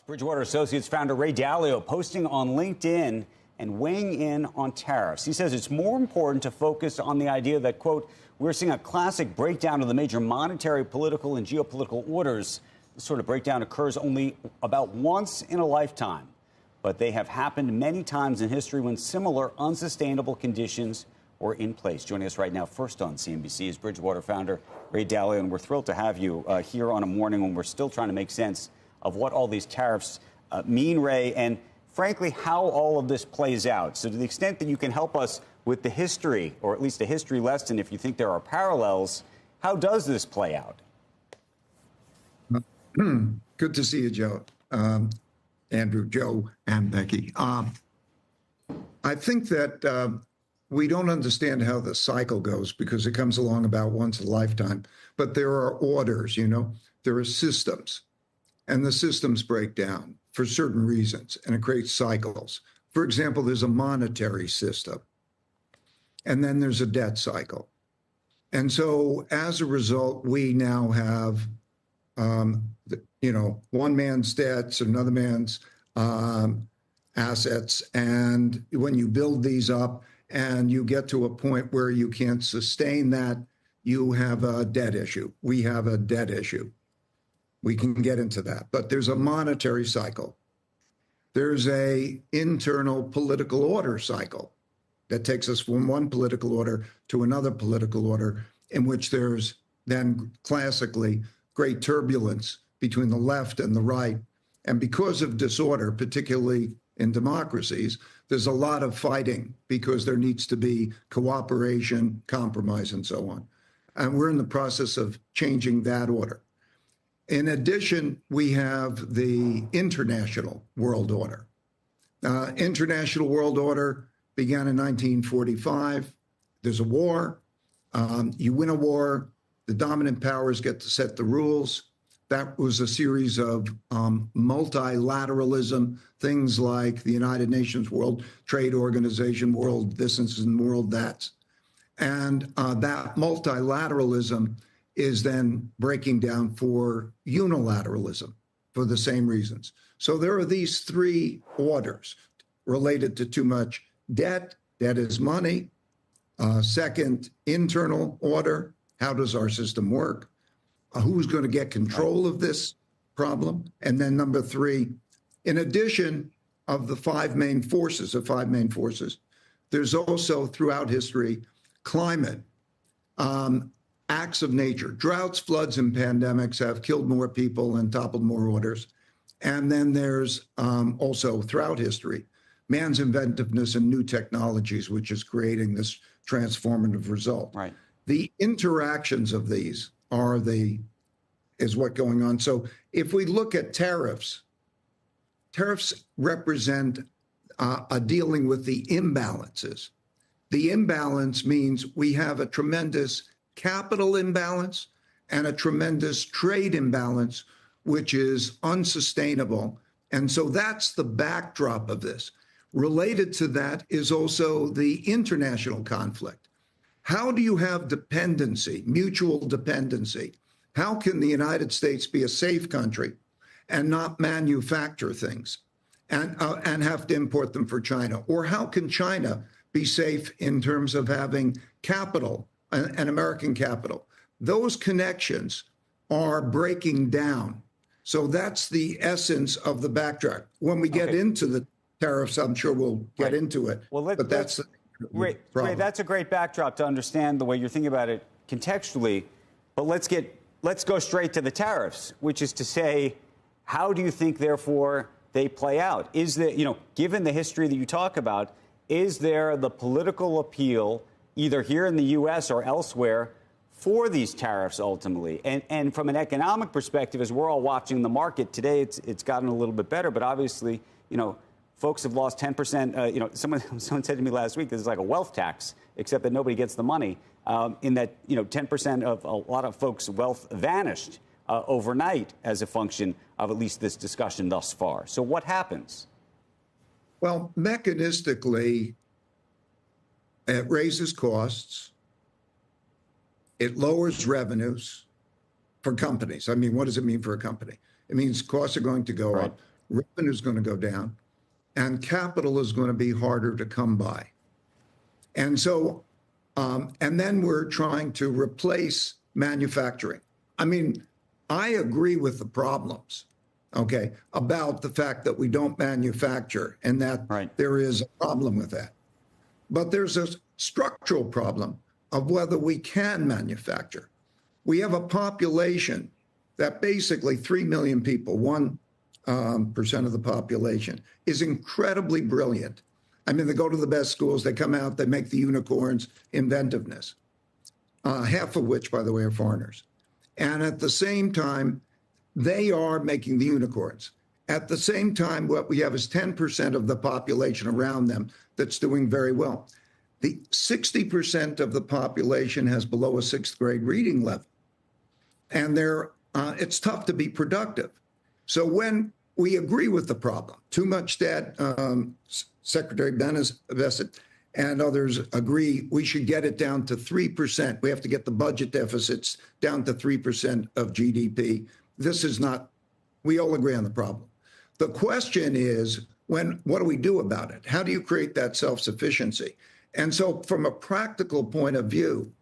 Bridgewater Associates founder Ray Dalio posting on LinkedIn and weighing in on tariffs. He says it's more important to focus on the idea that, quote, we're seeing a classic breakdown of the major monetary, political, and geopolitical orders. This sort of breakdown occurs only about once in a lifetime, but they have happened many times in history when similar unsustainable conditions were in place. Joining us right now, first on CNBC, is Bridgewater founder Ray Dalio, and we're thrilled to have you here on a morning when we're still trying to make sense of what all these tariffs mean, Ray, and frankly, how all of this plays out. So to the extent that you can help us with the history, or at least a history lesson, if you think there are parallels, how does this play out? Good to see you, Joe. Andrew, Joe, and Becky. I think that we don't understand how the cycle goes because it comes along about once a lifetime. But there are orders, there are systems, and the systems break down for certain reasons, and it creates cycles. For example, there's a monetary system, and then there's a debt cycle. And so as a result, we now have, one man's debts, another man's assets. And when you build these up and you get to a point where you can't sustain that, you have a debt issue. We have a debt issue. We can get into that. But there's a monetary cycle. There's a internal political order cycle that takes us from one political order to another political order, in which there's then classically great turbulence between the left and the right. And because of disorder, particularly in democracies, there's a lot of fighting because there needs to be cooperation, compromise, and so on. And we're in the process of changing that order. In addition, we have the international world order. International world order began in 1945. There's a war. You win a war. The dominant powers get to set the rules. That was a series of multilateralism, things like the United Nations World Trade Organization, World This and World That. And that multilateralism is then breaking down for unilateralism for the same reasons. So there are these three orders related to too much debt. Debt is money. Second, internal order. How does our system work? Who's going to get control of this problem? And then number three, in addition of the five main forces, there's also throughout history climate, acts of nature. Droughts, floods, and pandemics have killed more people and toppled more orders. And then there's also throughout history, man's inventiveness and new technologies, which is creating this transformative result. Right. The interactions of these is what's going on. So if we look at tariffs represent a dealing with the imbalances. The imbalance means we have a tremendous capital imbalance and a tremendous trade imbalance, which is unsustainable. And so that's the backdrop of this. Related to that is also the international conflict. How do you have dependency, mutual dependency? How can the United States be a safe country and not manufacture things and have to import them for China? Or how can China be safe in terms of having capital, an American capital? Those connections are breaking down. So that's the essence of the backdrop. When we get into the tariffs, I'm sure we'll get into it. Well, but that's Ray, that's a great backdrop to understand the way you're thinking about it contextually. But let's go straight to the tariffs, which is to say, how do you think, therefore, they play out? Is there, given the history that you talk about, is there the political appeal, either here in the U.S. or elsewhere, for these tariffs ultimately? And from an economic perspective, as we're all watching the market today, it's gotten a little bit better. But obviously, folks have lost 10%. Someone said to me last week, this is like a wealth tax, except that nobody gets the money. In that, 10% of a lot of folks' wealth vanished overnight as a function of at least this discussion thus far. So what happens? Well, mechanistically, it raises costs. It lowers revenues for companies. I mean, what does it mean for a company? It means costs are going to go up. revenue is going to go down, and capital is going to be harder to come by. And so, and then we're trying to replace manufacturing. I mean, I agree with the problems, okay, about the fact that we don't manufacture and that there is a problem with that. But there's a structural problem of whether we can manufacture. We have a population that basically 3 million people, 1% of the population, is incredibly brilliant. I mean, they go to the best schools, they come out, they make the unicorns, inventiveness, half of which, by the way, are foreigners. And at the same time, they are making the unicorns. At the same time, what we have is 10% of the population around them that's doing very well. The 60% of the population has below a sixth grade reading level. And it's tough to be productive. So when we agree with the problem, too much debt, Secretary Bessent and others agree we should get it down to 3%. We have to get the budget deficits down to 3% of GDP. This is not, we all agree on the problem. The question is, what do we do about it? How do you create that self-sufficiency? And so from a practical point of view,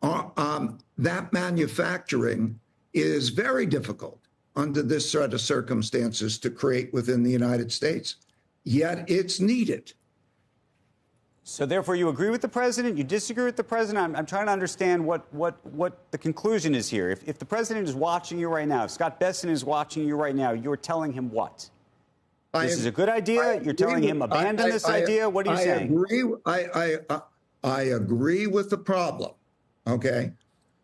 that manufacturing is very difficult under this set of circumstances to create within the United States, yet it's needed. So therefore, you agree with the president? You disagree with the president? I'm trying to understand what the conclusion is here. If the president is watching you right now, if Scott Bessent is watching you right now, you're telling him what? This is a good idea? You're telling him abandon this idea? What are you saying? I agree with the problem, okay?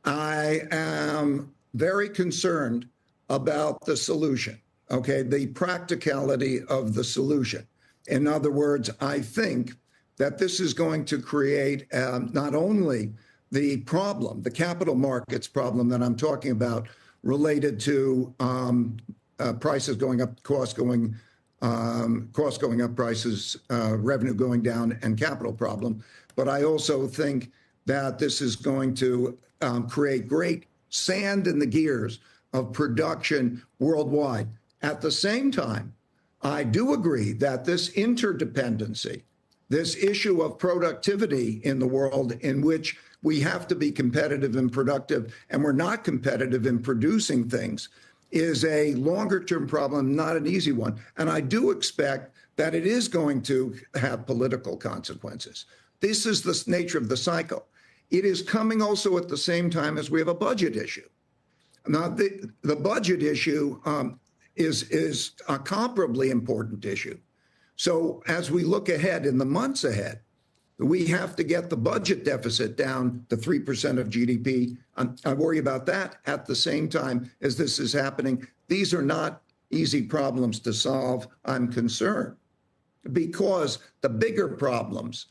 I am very concerned about the solution, okay? The practicality of the solution. In other words, I think that this is going to create not only the problem, the capital markets problem that I'm talking about related to prices going up, costs going up, prices, revenue going down, and capital problem. But I also think that this is going to create great sand in the gears of production worldwide. At the same time, I do agree that this interdependency, this issue of productivity in the world in which we have to be competitive and productive, and we're not competitive in producing things, is a longer-term problem, not an easy one. And I do expect that it is going to have political consequences. This is the nature of the cycle. It is coming also at the same time as we have a budget issue. Now, the budget issue is a comparably important issue. So as we look ahead in the months ahead, we have to get the budget deficit down to 3% of GDP. I worry about that at the same time as this is happening. These are not easy problems to solve, I'm concerned, because the bigger problems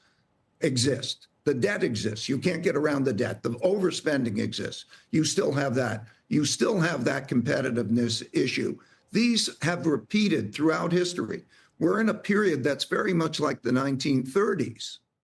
exist. The debt exists. You can't get around the debt. The overspending exists. You still have that. You still have that competitiveness issue. These have repeated throughout history. We're in a period that's very much like the 1930s.